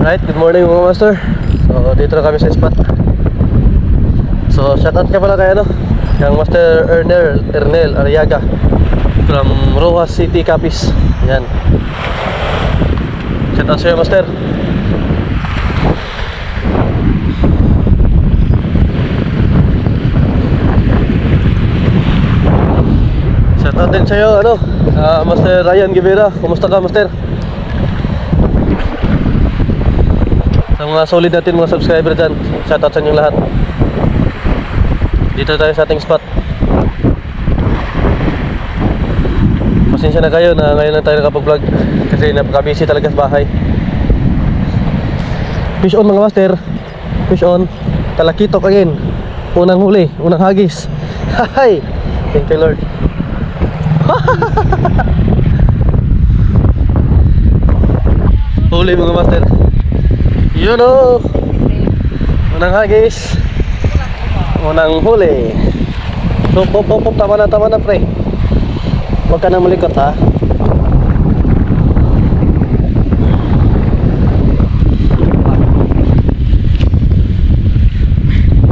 Alright, good morning mga master. So dito na kami sa spot. So shoutout ka pala kay yung Master Ernel Ariaga from Rojas City, Capiz. Yan. Shoutout sa'yo, master. Shoutout din sa'yo, Master Ryan Givera. Kumusta ka, master? Sa mga solid natin mga subscriber dyan, shoutout sa inyong lahat. Dito tayo sa ating spot. Pasensya na kayo na ngayon na tayo nakapag-vlog kasi napaka-busy talaga sa bahay. Fish on mga master. Fish on. Talakitok again. Unang huli, unang hagis. Hay! Thank you Lord. Huli mga master. Yun o. Unang hagis. Unang huli. Hop, tama na pre. Huwag ka nang malikot ha.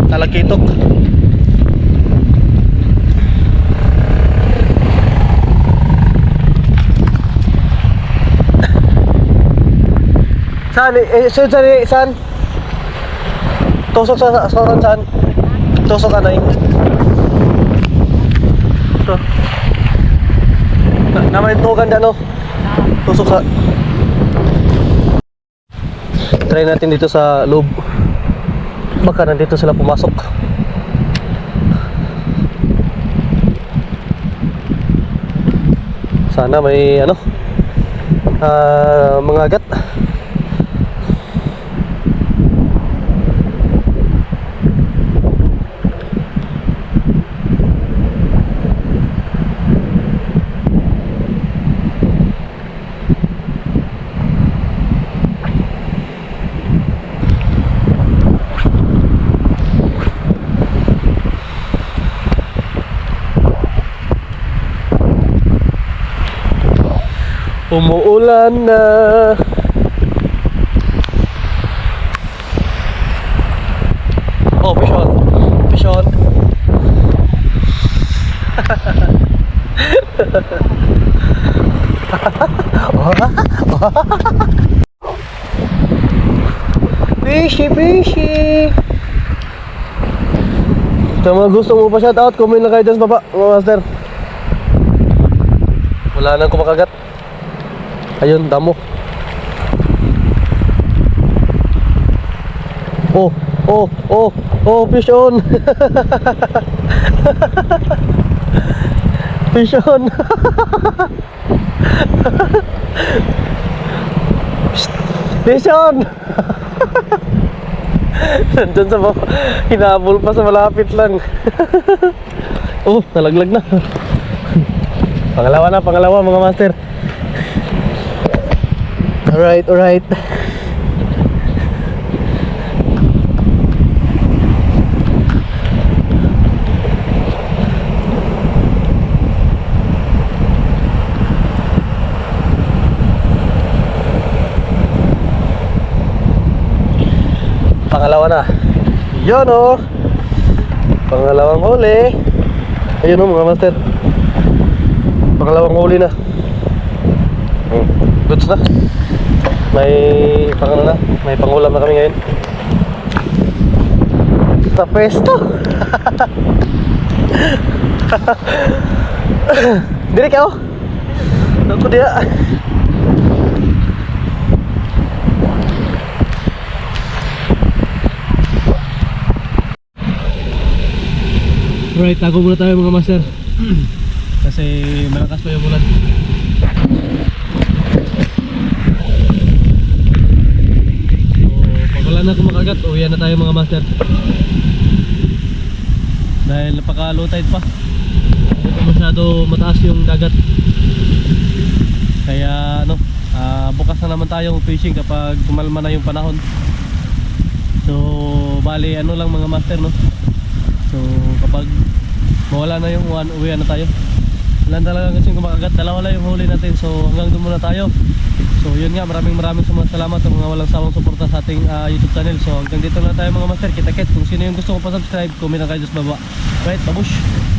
Talakitok. Saan? Tusok sa saan? Tusok ka na eh. Ito. Naman itukan dyan tusok sa. Try natin dito sa loob. Baka nandito sila pumasok. Sana may mga agat. Umuulan na. Oh, fish on. Fish on. Fishy. Sa mga gusto mo pa shout out, comment lang kayo dyan sa baba, mga master. Wala nang kumakagat. Ayun, damo. Oh, fish on. Fish on. Fish on. Nandun sa baba, hinabol pa sa malapit lang. Oh, nalaglag na. Pangalawa mga master. Alright. Pangalawa na. Yun o. Pangalawang huli. Ayun o mga master. Pangalawang huli na. Goods na. May pangulam na kami ngayon. Sa pesto. Dili ka Naku dia. Right, tago muna tayo mga master. Kasi malakas pa yung ulan. Wala na kumakagat, uwian na tayo mga master. Dahil napaka-low tide pa. Dito masyado mataas yung dagat. Kaya bukas na naman tayong fishing kapag kumalma na yung panahon. So bali lang mga master So kapag mawala na yung uwan, uwian na tayo. Wala talaga kasi kumakagat. Dalawa lang yung huli natin. So hanggang doon muna tayo. So yun nga, maraming salamat sa mga walang sawang suporta sa ating YouTube channel. So hanggang dito na tayo mga master. Kita-kits. Kung sino yung gusto ko pa subscribe, comment na kayo sa baba. Right, babush!